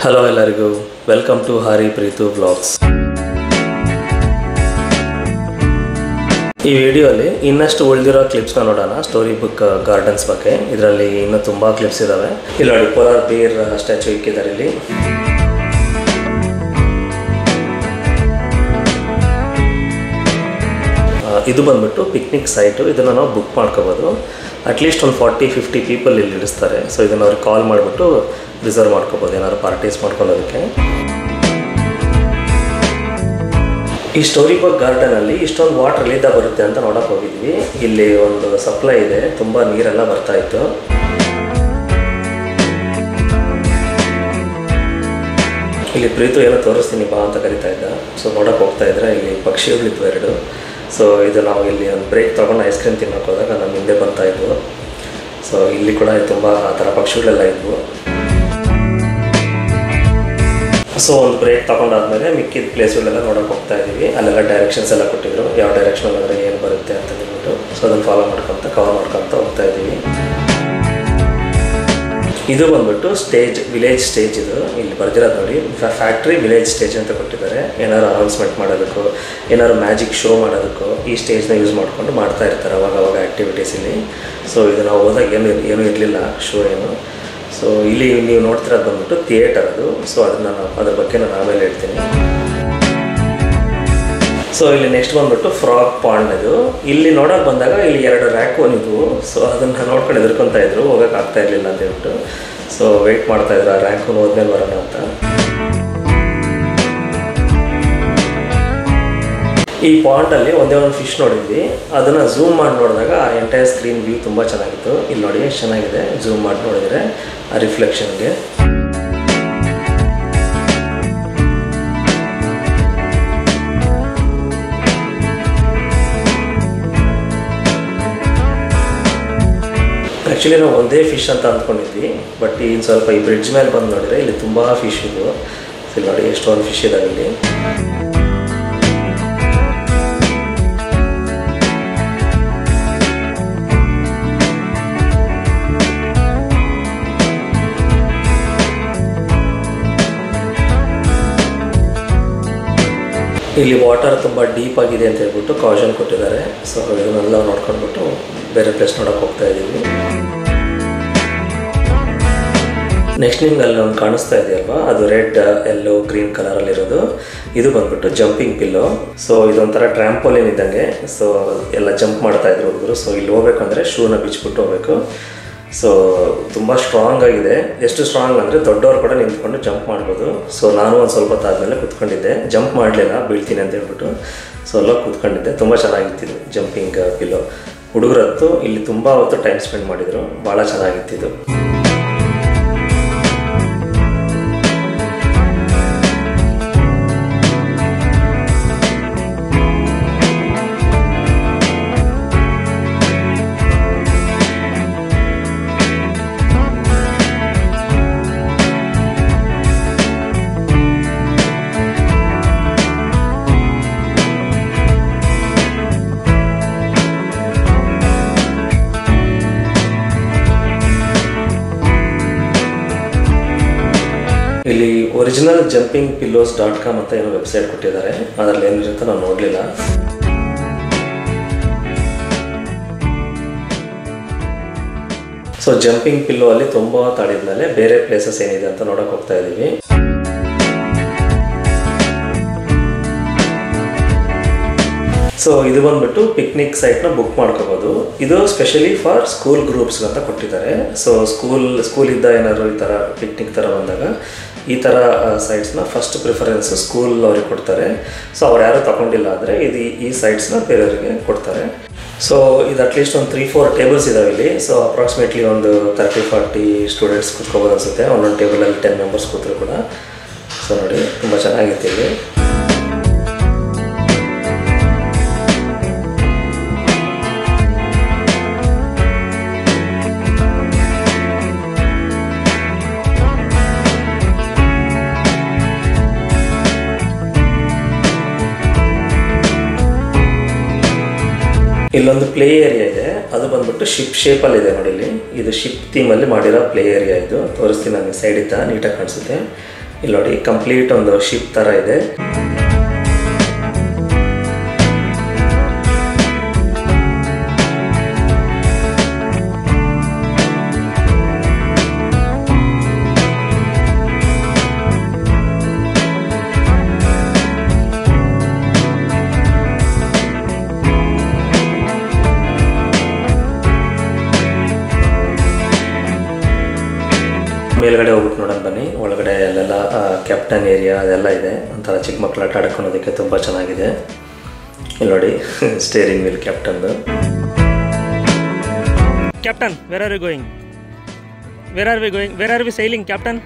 Hello ಎಲ್ಲರಿಗೂ welcome to ಹಾರಿ Preethu vlogs. ಈ ವಿಡಿಯೋಲಿ ಇನ್ನಷ್ಟು ಉಳಿದಿರೋ ಕ್ಲಿಪ್ಸ್ನ ನೋಡೋಣ. ಸ್ಟೋರಿ ಬುಕ್ ಗಾರ್ಡನ್ಸ್ ಬಗ್ಗೆ. ಇದರಲ್ಲಿ ಇನ್ನೂ ತುಂಬ ಕ್ಲಿಪ್ಸ್ ಇದ್ದಾವೆ. ಇಲ್ಲಿ ನೋಡಿ, ಪೋಲಾರ್ ಬೇರ್ ಸ್ಟ್ಯಾಚು ಇಕ್ಕಿದ್ದಾರೆ ಇಲ್ಲಿ. ಇದು ಬಂದ್ಬಿಟ್ಟು ಪಿಕ್ನಿಕ್ ಸೈಟು. ಇದನ್ನು ನಾವು ಬುಕ್ ಮಾಡ್ಕೋಬೋದು. ಅಟ್ಲೀಸ್ಟ್ ಒಂದು 40-50 ಪೀಪಲ್ ಇಲ್ಲಿ ಇಳಿಸ್ತಾರೆ. ಸೊ ಇದನ್ನು ಅವ್ರಿಗೆ ಕಾಲ್ ಮಾಡಿಬಿಟ್ಟು ರಿಸರ್ವ್ ಮಾಡ್ಕೋಬೋದು, ಏನಾದ್ರು ಪಾರ್ಟೀಸ್ ಮಾಡ್ಕೊಳ್ಳೋದಕ್ಕೆ. ಈ ಸ್ಟೋರಿ ಬುಕ್ ಗಾರ್ಡನಲ್ಲಿ ಇಷ್ಟೊಂದು ವಾಟರ್ ಎಲ್ಲಿಂದ ಬರುತ್ತೆ ಅಂತ ನೋಡೋಕೆ ಹೋಗಿದ್ವಿ. ಇಲ್ಲಿ ಒಂದು ಸಪ್ಲೈ ಇದೆ, ತುಂಬ ನೀರೆಲ್ಲ ಬರ್ತಾ ಇತ್ತು. ಇಲ್ಲಿ ಪ್ರೀತು ಏನೋ ತೋರಿಸ್ತೀನಿ ಬಾ ಅಂತ ಕರಿತಾ ಇದ್ದ. ಸೊ ನೋಡೋಕೆ ಹೋಗ್ತಾ ಇದ್ರೆ ಇಲ್ಲಿ ಪಕ್ಷಿಗಳಿದ್ವು 2. ಸೊ ಇದು ನಾವು ಇಲ್ಲಿ ಒಂದು ಬ್ರೇಕ್ ತೊಗೊಂಡು ಐಸ್ ಕ್ರೀಮ್ ತಿನ್ನೋಕೆ ಹೋದಾಗ ನಮ್ಮ ಹಿಂದೆ ಬರ್ತಾ ಇದ್ವು. ಸೊ ಇಲ್ಲಿ ಕೂಡ ತುಂಬ ಆ ಥರ ಪಕ್ಷಿಗಳೆಲ್ಲ ಇದ್ವು. ಸೊ ಒಂದು ಬ್ರೇಕ್ ತೊಗೊಂಡಾದ್ಮೇಲೆ ಮಿಕ್ಕಿದ ಪ್ಲೇಸ್ಗಳೆಲ್ಲ ನೋಡೋಕೆ ಹೋಗ್ತಾ ಇದ್ದೀವಿ. ಅಲ್ಲೆಲ್ಲ ಡೈರೆಕ್ಷನ್ಸ್ ಎಲ್ಲ ಕೊಟ್ಟಿದ್ರು, ಯಾವ ಡೈರೆಕ್ಷನ್ ಅಂದರೆ ಏನು ಬರುತ್ತೆ ಅಂತ ಹೇಳ್ಬಿಟ್ಟು. ಸೊ ಅದನ್ನು ಫಾಲೋ ಮಾಡ್ಕೊತ ಕವರ್ ಮಾಡ್ಕೊತ ಹೋಗ್ತಾ ಇದ್ದೀವಿ. ಇದು ಬಂದ್ಬಿಟ್ಟು ಸ್ಟೇಜ್, ವಿಲೇಜ್ ಸ್ಟೇಜ್. ಇದು ಇಲ್ಲಿ ಬರ್ದಿರೋದು ನೋಡಿ, ಫ್ಯಾಕ್ಟ್ರಿ ವಿಲೇಜ್ ಸ್ಟೇಜ್ ಅಂತ ಕೊಟ್ಟಿದ್ದಾರೆ. ಏನಾದ್ರು ಅನೌನ್ಸ್ಮೆಂಟ್ ಮಾಡೋದಕ್ಕೂ ಏನಾದ್ರು ಮ್ಯಾಜಿಕ್ ಶೋ ಮಾಡೋದಕ್ಕೂ ಈ ಸ್ಟೇಜ್ನ ಯೂಸ್ ಮಾಡಿಕೊಂಡು ಮಾಡ್ತಾ ಇರ್ತಾರೆ ಅವಾಗ ಆ್ಯಕ್ಟಿವಿಟೀಸ್ ಇಲ್ಲಿ. ಸೊ ಇದು ನಾವು ಹೋದಾಗ ಏನೂ ಇರಲಿಲ್ಲ ಶೋ ಏನು. ಸೊ ಇಲ್ಲಿ ನೀವು ನೋಡ್ತಿರೋದು ಬಂದ್ಬಿಟ್ಟು ಥಿಯೇಟರ್ ಅದು. ಸೊ ಅದ್ರ ಬಗ್ಗೆ ನಾನು ಆಮೇಲೆ ಹೇಳ್ತೀನಿ. ಸೊ ಇಲ್ಲಿ ನೆಕ್ಸ್ಟ್ ಬಂದ್ಬಿಟ್ಟು ಫ್ರಾಗ್ ಪಾಂಡ್. ಇದು ಇಲ್ಲಿ ನೋಡೋಕೆ ಬಂದಾಗ ಇಲ್ಲಿ 2 ರ್ಯಾಕೋನ್ ಇದ್ವು. ಸೊ ಅದನ್ನು ನೋಡ್ಕೊಂಡು ಎದುರ್ಕೊತಾ ಇದ್ರು, ಹೋಗೋಕೆ ಆಗ್ತಾ ಇರಲಿಲ್ಲ ಅಂತ ಹೇಳ್ಬಿಟ್ಟು. ಸೊ ವೆಯ್ಟ್ ಮಾಡ್ತಾ ಇದ್ರು ಆ ರ್ಯಾಕೋನ್ ಹೋದ್ಮೇಲೆ ಬರೋಣ ಅಂತ. ಈ ಪಾಂಡಲ್ಲಿ ಒಂದೇ ಒಂದು ಫಿಶ್ ನೋಡಿದ್ವಿ. ಅದನ್ನು ಝೂಮ್ ಮಾಡಿ ನೋಡಿದಾಗ ಆ ಎಂಟೈರ್ ಸ್ಕ್ರೀನ್ ವ್ಯೂ ತುಂಬ ಚೆನ್ನಾಗಿತ್ತು. ಇಲ್ಲಿ ನೋಡಿ ಎಷ್ಟು ಚೆನ್ನಾಗಿದೆ ಝೂಮ್ ಮಾಡಿ ನೋಡಿದರೆ ಆ ರಿಫ್ಲೆಕ್ಷನ್ಗೆ. ಆ್ಯಕ್ಚುಲಿ ನಾವು ಒಂದೇ ಫಿಶ್ ಅಂತ ಅಂದ್ಕೊಂಡಿದ್ವಿ. ಬಟ್ ಇನ್ನು ಸ್ವಲ್ಪ ಈ ಬ್ರಿಡ್ಜ್ ಮೇಲೆ ಬಂದು ನೋಡಿದರೆ ಇಲ್ಲಿ ತುಂಬ ಫಿಶ್ ಇದ್ವು. ಇಲ್ಲಿ ನೋಡಿ ಎಷ್ಟೊಂದು ಫಿಶ್ ಇದ್ದಾವೆ ಇಲ್ಲಿ. ಇಲ್ಲಿ ವಾಟರ್ ತುಂಬ ಡೀಪ್ ಆಗಿದೆ ಅಂತ ಹೇಳ್ಬಿಟ್ಟು ಕಾಷನ್ ಕೊಟ್ಟಿದ್ದಾರೆ. ಸೊ ಇದನ್ನೆಲ್ಲ ನೋಡ್ಕೊಂಡ್ಬಿಟ್ಟು ಬೇರೆ ಪ್ಲೇಸ್ ನೋಡೋಕೆ ಹೋಗ್ತಾ ಇದ್ದೀವಿ. ನೆಕ್ಸ್ಟ್ ನಿಮ್ಗೆ ಅಲ್ಲಿ ಒಂದು ಕಾಣಿಸ್ತಾ ಇದೆಯಲ್ವಾ, ಅದು ರೆಡ್, ಯೆಲ್ಲೋ, ಗ್ರೀನ್ ಕಲರಲ್ಲಿರೋದು. ಇದು ಬಂದ್ಬಿಟ್ಟು ಜಂಪಿಂಗ್ ಪಿಲ್ಲೋ. ಸೊ ಇದೊಂಥರ ಟ್ರ್ಯಾಂಪೋಲಿನ್ ಇದ್ದಂಗೆ. ಸೊ ಎಲ್ಲ ಜಂಪ್ ಮಾಡ್ತಾ ಇದ್ರು ಹುಡುಗರು. ಸೊ ಇಲ್ಲಿ ಹೋಗ್ಬೇಕಂದ್ರೆ ಶೂನ ಬಿಚ್ಬಿಟ್ಟು ಹೋಗ್ಬೇಕು. ಸೊ ತುಂಬ ಸ್ಟ್ರಾಂಗ್ ಆಗಿದೆ. ಎಷ್ಟು ಸ್ಟ್ರಾಂಗ್ ಅಂದರೆ ದೊಡ್ಡವ್ರು ಕೂಡ ನಿಂತ್ಕೊಂಡು ಜಂಪ್ ಮಾಡ್ಬೋದು. ಸೊ ನಾನು ಒಂದು ಸ್ವಲ್ಪ ಹೊತ್ತಾದಮೇಲೆ ಕೂತ್ಕೊಂಡಿದ್ದೆ, ಜಂಪ್ ಮಾಡಲಿಲ್ಲ ಬೀಳ್ತೀನಿ ಅಂತ ಹೇಳ್ಬಿಟ್ಟು. ಸೊ ಎಲ್ಲ ಕೂತ್ಕೊಂಡಿದ್ದೆ. ತುಂಬ ಚೆನ್ನಾಗಿತ್ತಿದ್ದು ಜಂಪಿಂಗ್ ಪಿಲ್ಲೋ. ಹುಡುಗರತ್ತು ಇಲ್ಲಿ ತುಂಬ ಹೊತ್ತು ಟೈಮ್ ಸ್ಪೆಂಡ್ ಮಾಡಿದರು, ಭಾಳ ಚೆನ್ನಾಗಿತ್ತಿದ್ದು. ಇಲ್ಲಿ ಒರಿಜಿನಲ್ ಜಂಪಿಂಗ್ ಪಿಲ್ಲೋಸ್.com ಅಂತ ಏನೋ ವೆಬ್ಸೈಟ್ ಕೊಟ್ಟಿದ್ದಾರೆ. ಅದರಲ್ಲಿ ಏನಿರುತ್ತೆ ನಾನು ನೋಡಲಿಲ್ಲ. ಸೊ ಜಂಪಿಂಗ್ ಪಿಲ್ಲೋ ಅಲ್ಲಿ ತುಂಬ ತಾಳಿದ್ಮೇಲೆ ಬೇರೆ ಪ್ಲೇಸಸ್ ಏನಿದೆ ಅಂತ ನೋಡೋಕೆ ಹೋಗ್ತಾ ಇದ್ದೀವಿ. ಸೊ ಇದು ಬಂದ್ಬಿಟ್ಟು ಪಿಕ್ನಿಕ್ ಸೈಟ್ನ ಬುಕ್ ಮಾಡ್ಕೋಬೋದು. ಇದು ಸ್ಪೆಷಲಿ ಫಾರ್ ಸ್ಕೂಲ್ ಗ್ರೂಪ್ಸ್ ಅಂತ ಕೊಟ್ಟಿದ್ದಾರೆ. ಸೊ ಸ್ಕೂಲಿಂದ ಏನಾದ್ರು ಈ ಥರ ಪಿಕ್ನಿಕ್ ಥರ ಬಂದಾಗ ಈ ಥರ ಸೈಟ್ಸ್ನ ಫಸ್ಟ್ ಪ್ರಿಫರೆನ್ಸ್ ಸ್ಕೂಲ್ ಅವ್ರಿಗೆ ಕೊಡ್ತಾರೆ. ಸೊ ಅವ್ರು ಯಾರು ತಗೊಂಡಿಲ್ಲ ಅಂದರೆ ಈ ಸೈಟ್ಸ್ನ ಬೇರೆಯವರಿಗೆ ಕೊಡ್ತಾರೆ. ಸೊ ಇದು ಅಟ್ಲೀಸ್ಟ್ ಒಂದು 3-4 ಟೇಬಲ್ಸ್ ಇದಾವೆ ಇಲ್ಲಿ. ಸೊ ಅಪ್ರಾಕ್ಸಿಮೇಟ್ಲಿ ಒಂದು 30-40 ಸ್ಟೂಡೆಂಟ್ಸ್ ಕೂತ್ಕೋಬೋದು ಅನಿಸುತ್ತೆ. ಒಂದೊಂದು ಟೇಬಲಲ್ಲಿ 10 ಮೆಂಬರ್ಸ್ ಕೂತ್ರು ಕೂಡ. ಸೊ ನೋಡಿ ತುಂಬ ಚೆನ್ನಾಗಿತ್ತು ಇಲ್ಲಿ. ಇಲ್ಲೊಂದು ಪ್ಲೇ ಏರಿಯಾ ಇದೆ, ಅದು ಬಂದ್ಬಿಟ್ಟು ಶಿಪ್ ಶೇಪಲ್ಲಿ ಇದೆ ನೋಡಿ. ಇಲ್ಲಿ ಇದು ಶಿಪ್ ಥೀಮಲ್ಲಿ ಮಾಡಿರೋ ಪ್ಲೇ ಏರಿಯಾ. ಇದು ತೋರಿಸ್ತೀನಿ ನಾನು, ಸೈಡ್ ಇದ್ದ ನೀಟಾಗಿ ಕಾಣಿಸುತ್ತೆ. ಇಲ್ಲಿ ನೋಡಿ ಕಂಪ್ಲೀಟ್ ಒಂದು ಶಿಪ್ ಥರ ಇದೆ. ಮೇಲ್ಗಡೆ ಹೋಗ್ಬಿಟ್ಟು ನೋಡೋಣ ಬನ್ನಿ. ಒಳಗಡೆ ಅಲ್ಲೆಲ್ಲ ಕ್ಯಾಪ್ಟನ್ ಏರಿಯಾ ಅದೆಲ್ಲ ಇದೆ. ಒಂಥರ ಚಿಕ್ಕ ಮಕ್ಕಳು ಆಟ ಆಡ್ಕೊಳೋದಕ್ಕೆ ತುಂಬ ಚೆನ್ನಾಗಿದೆ. ಇಲ್ಲಿ ನೋಡಿ ಸ್ಟೇರಿಂಗ್ ವೀಲ್ ಕ್ಯಾಪ್ಟನ್ದು. Captain, where are you going? Where are we going? Where are we sailing captain?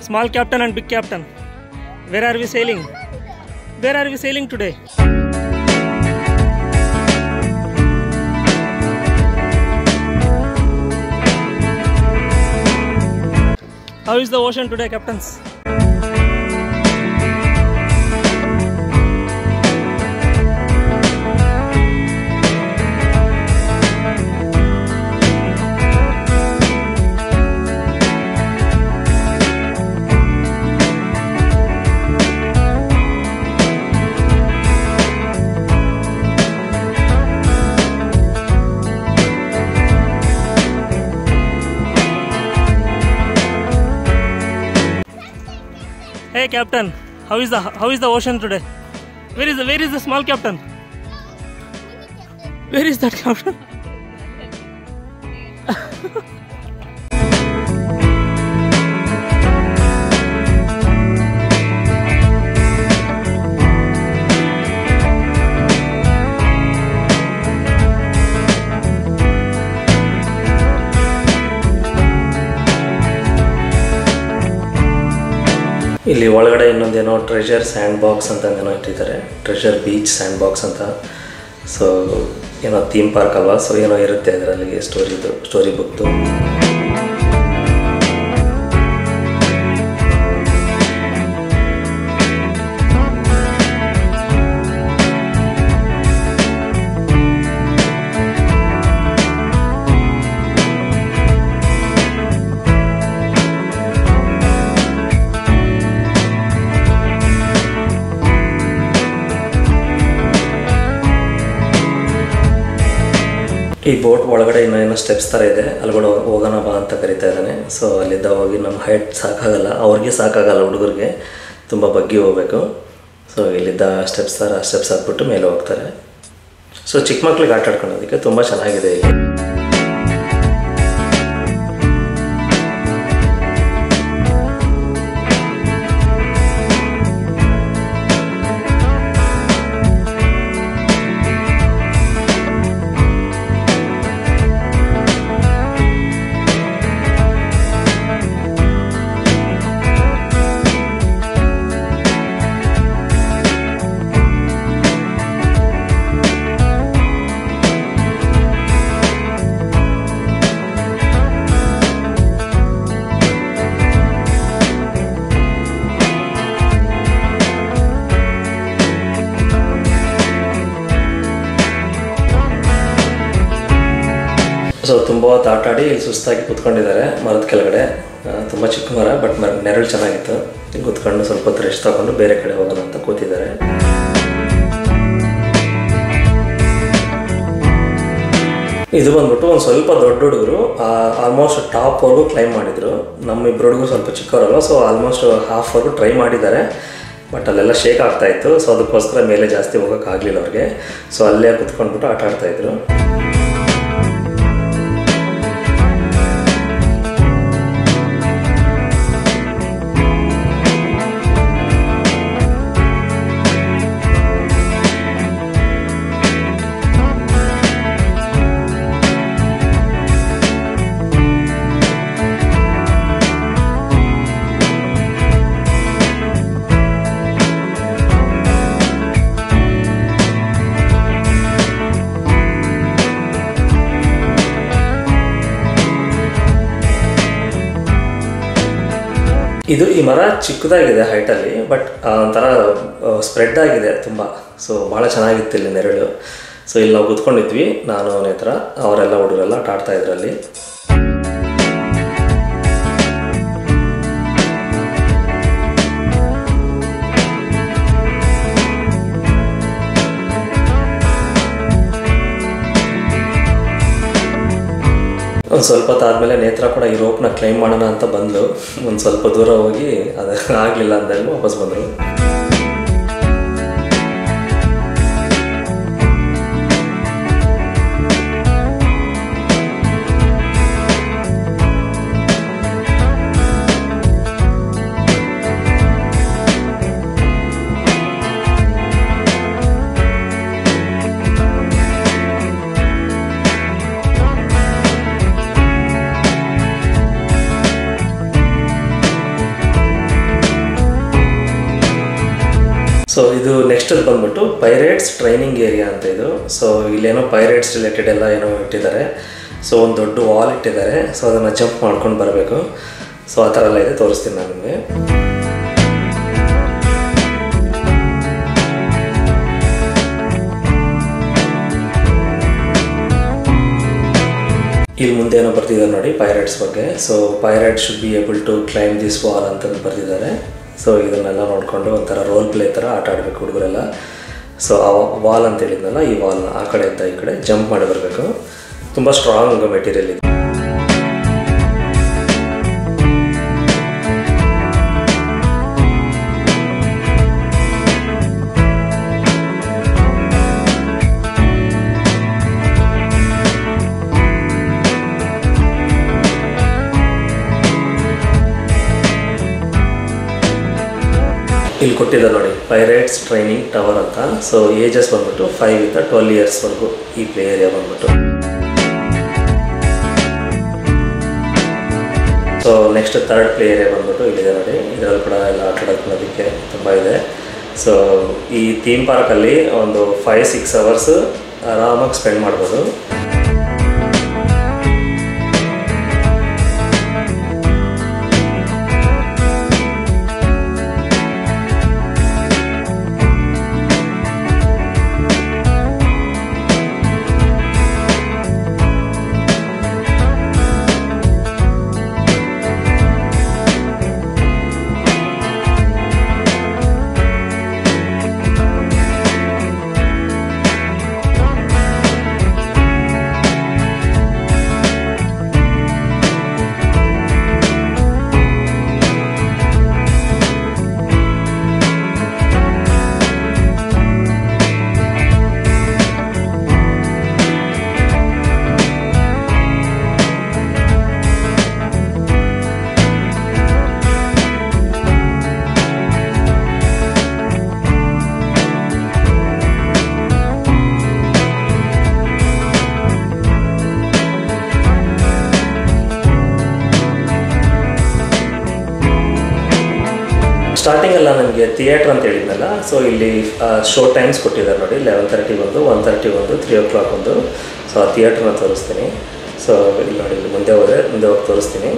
Small captain and big captain, where are we sailing? Where are we sailing today? How is the ocean today, captains? Hey captain, how is the ocean today? Where is the small captain? Where is that captain? ಇಲ್ಲಿ ಒಳಗಡೆ ಇನ್ನೊಂದೇನೋ treasure and box ಅಂತ ಏನೋ ಇಟ್ಟಿದ್ದಾರೆ. Treasure beach and box ಅಂತ. So ಏನೋ theme park ಅಲ್ವಾ, so ಏನೋ ಇರುತ್ತೆ ಅದರಲ್ಲಿ ಸ್ಟೋರಿ ಬುಕ್ದು. ಈ ಬೋಟ್ ಒಳಗಡೆ ಇನ್ನೇನೋ ಸ್ಟೆಪ್ಸ್ ಥರ ಇದೆ, ಅಲ್ಲಿಗಡೆ ಹೋಗೋಣ ಬಾ ಅಂತ ಕರಿತಾ ಇದ್ದಾನೆ. ಸೊ ಅಲ್ಲಿದ್ದ ಹೋಗಿ ನಮ್ಮ ಹೈಟ್ ಸಾಕಾಗಲ್ಲ, ಅವ್ರಿಗೆ ಸಾಕಾಗಲ್ಲ, ಹುಡುಗರಿಗೆ ತುಂಬ ಬಗ್ಗಿ ಹೋಗಬೇಕು. ಸೊ ಇಲ್ಲಿದ್ದ ಸ್ಟೆಪ್ಸ್ ಹತ್ಬಿಟ್ಟು ಮೇಲೆ ಹೋಗ್ತಾರೆ. ಸೊ ಚಿಕ್ಕ ಮಕ್ಳಿಗೆ ಆಟ ಆಡ್ಕೊಳ್ಳೋದಕ್ಕೆ ತುಂಬ ಚೆನ್ನಾಗಿದೆ ಇಲ್ಲಿ. ಸೊ ತುಂಬ ಹೊತ್ತು ಆಟ ಆಡಿ ಇಲ್ಲಿ ಸುಸ್ತಾಗಿ ಕೂತ್ಕೊಂಡಿದ್ದಾರೆ ಮರದ ಕೆಳಗಡೆ. ತುಂಬ ಚಿಕ್ಕ ಮರ, ಬಟ್ ನೆರಳು ಚೆನ್ನಾಗಿತ್ತು. ಇಲ್ಲಿ ಕೂತ್ಕೊಂಡು ಸ್ವಲ್ಪ ಹೊತ್ತು ರೆಸ್ಟ್ ತಗೊಂಡು ಬೇರೆ ಕಡೆ ಹೋಗೋಣ ಅಂತ ಕೂತಿದ್ದಾರೆ. ಇದು ಬಂದ್ಬಿಟ್ಟು ಒಂದು ಸ್ವಲ್ಪ ದೊಡ್ಡ ಹುಡುಗರು, ಆಲ್ಮೋಸ್ಟ್ ಟಾಪ್ವರೆಗೂ ಕ್ಲೈಮ್ ಮಾಡಿದರು. ನಮ್ಮಿಬ್ಬರು ಹುಡುಗರು ಸ್ವಲ್ಪ ಚಿಕ್ಕವರಲ್ಲ, ಸೊ ಆಲ್ಮೋಸ್ಟ್ ಹಾಫ್ವರೆಗೂ ಟ್ರೈ ಮಾಡಿದ್ದಾರೆ. ಬಟ್ ಅಲ್ಲೆಲ್ಲ ಶೇಕ್ ಆಗ್ತಾಯಿತ್ತು. ಸೊ ಅದಕ್ಕೋಸ್ಕರ ಮೇಲೆ ಜಾಸ್ತಿ ಹೋಗೋಕ್ಕಾಗಲಿಲ್ಲ ಅವ್ರಿಗೆ. ಸೊ ಅಲ್ಲೇ ಕುತ್ಕೊಂಡ್ಬಿಟ್ಟು ಆಟ ಆಡ್ತಾಯಿದ್ರು. ಇದು ಈ ಮರ ಚಿಕ್ಕದಾಗಿದೆ ಹೈಟಲ್ಲಿ, ಬಟ್ ಒಂಥರ ಸ್ಪ್ರೆಡ್ ಆಗಿದೆ ತುಂಬ. ಸೊ ಭಾಳ ಚೆನ್ನಾಗಿತ್ತು ಇಲ್ಲಿ ನೆರಳು. ಸೊ ಇಲ್ಲಿ ನಾವು ಕೂತ್ಕೊಂಡಿದ್ವಿ, ನಾನು ನೇತ್ರ, ಅವರೆಲ್ಲ ಹುಡುಗರೆಲ್ಲ ಆಟ ಆಡ್ತಾಯಿದ್ರು ಅಲ್ಲಿ. ಒಂದು ಸ್ವಲ್ಪ ಹೊತ್ತಾದಮೇಲೆ ನೇತ್ರ ಕೂಡ ಈ ರೋಪ್ನ ಕ್ಲೈಮ್ ಮಾಡೋಣ ಅಂತ ಬಂದಳು. ಒಂದು ಸ್ವಲ್ಪ ದೂರ ಹೋಗಿ ಅದು ಆಗಲಿಲ್ಲ ಅಂದಲ್ಲಿ ವಾಪಸ್ ಬಂದರು. ಸೊ ಇದು ನೆಕ್ಸ್ಟ್ ಬಂದ್ಬಿಟ್ಟು ಪೈರೇಟ್ಸ್ ಟ್ರೈನಿಂಗ್ ಏರಿಯಾ ಅಂತ ಇದು. ಸೊ ಇಲ್ಲೇನೋ ಪೈರೇಟ್ಸ್ ರಿಲೇಟೆಡ್ ಎಲ್ಲ ಏನೋ ಇಟ್ಟಿದ್ದಾರೆ. ಸೊ ಒಂದು ದೊಡ್ಡ ವಾಲ್ ಇಟ್ಟಿದ್ದಾರೆ. ಸೊ ಅದನ್ನು ಜಂಪ್ ಮಾಡ್ಕೊಂಡು ಬರಬೇಕು. ಸೊ ಆ ಥರ ಎಲ್ಲ ಇದೆ, ತೋರಿಸ್ತೀನಿ ನಾನು ನಿಮಗೆ. ಇಲ್ಲಿ ಮುಂದೆ ಏನೋ ಬರ್ತಿದ್ದಾರೆ ನೋಡಿ ಪೈರೇಟ್ಸ್ ಬಗ್ಗೆ. So pirates should be able to climb this wall ಅಂತಂದು ಬರ್ತಿದ್ದಾರೆ. ಸೊ ಇದನ್ನೆಲ್ಲ ನೋಡಿಕೊಂಡು ಒಂಥರ ರೋಲ್ ಪ್ಲೇ ಥರ ಆಟ ಆಡಬೇಕು ಹುಡುಗರೆಲ್ಲ. ಸೊ ಆ ವಾಲ್ ಅಂತ ಹೇಳಿದ್ನಲ್ಲ, ಈ ವಾಲ್ನ ಆ ಕಡೆಯಿಂದ ಈ ಕಡೆ ಜಂಪ್ ಮಾಡಿ ಬರಬೇಕು. ತುಂಬ ಸ್ಟ್ರಾಂಗ್ ಮೆಟೀರಿಯಲ್ ಇದೆ. ಇಲ್ಲಿ ಕೊಟ್ಟಿದ್ದಾರೆ ನೋಡಿ ಪೈರೇಟ್ಸ್ ಟ್ರೈನಿಂಗ್ ಟವರ್ ಅಂತ. ಸೊ ಏಜಸ್ ಬಂದ್ಬಿಟ್ಟು 5 ಇಂದ 12 ಇಯರ್ಸ್ವರೆಗೂ ಈ ಪ್ಲೇ ಏರಿಯಾ ಬಂದ್ಬಿಟ್ಟು. So next third play area ಬಂದ್ಬಿಟ್ಟು ಇಲ್ಲಿದೆ ನೋಡಿ. ಇದರಲ್ಲಿ ಕೂಡ ಎಲ್ಲ ಆಟ ಆಡೋದಕ್ಕೆ ತುಂಬ ಇದೆ. ಸೊ ಈ ಥೀಮ್ ಪಾರ್ಕಲ್ಲಿ ಒಂದು 5-6 ಅವರ್ಸ್ ಆರಾಮಾಗಿ ಸ್ಪೆಂಡ್ ಮಾಡ್ಬೋದು. ಸ್ಟಾರ್ಟಿಂಗೆಲ್ಲ ನನಗೆ ಥಿಯೇಟ್ರ್ ಅಂತ ಹೇಳಿದ್ನಲ್ಲ. ಸೊ ಇಲ್ಲಿ ಶೋ ಟೈಮ್ಸ್ ಕೊಟ್ಟಿದ್ದಾರೆ ನೋಡಿ. 11:30 ಒಂದು, 1:30 ಒಂದು, 3 o'clock ಒಂದು. ಸೊ ಆ ಥಿಯೇಟ್ರನ್ನ ತೋರಿಸ್ತೀನಿ. ಸೊ ಇಲ್ಲಿ ನೋಡಿ, ಇಲ್ಲಿ ಮುಂದೆ ಹೋದರೆ ಮುಂದೆ ಹೋಗಿ ತೋರಿಸ್ತೀನಿ.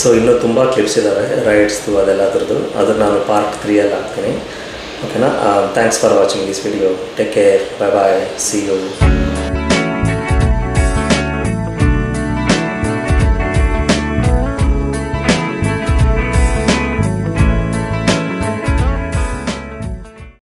ಸೊ ಇನ್ನೂ ತುಂಬ ಕ್ಲಿಪ್ಸ್ ಇದ್ದಾವೆ ರೈಡ್ಸ್ದು ಅದೆಲ್ಲದ್ರದ್ದು. ಅದನ್ನು ನಾನು ಪಾರ್ಟ್ 3 ಹಾಕ್ತೀನಿ. ಓಕೆನಾ? Thanks for watching this video. Take care. Bye bye. See you.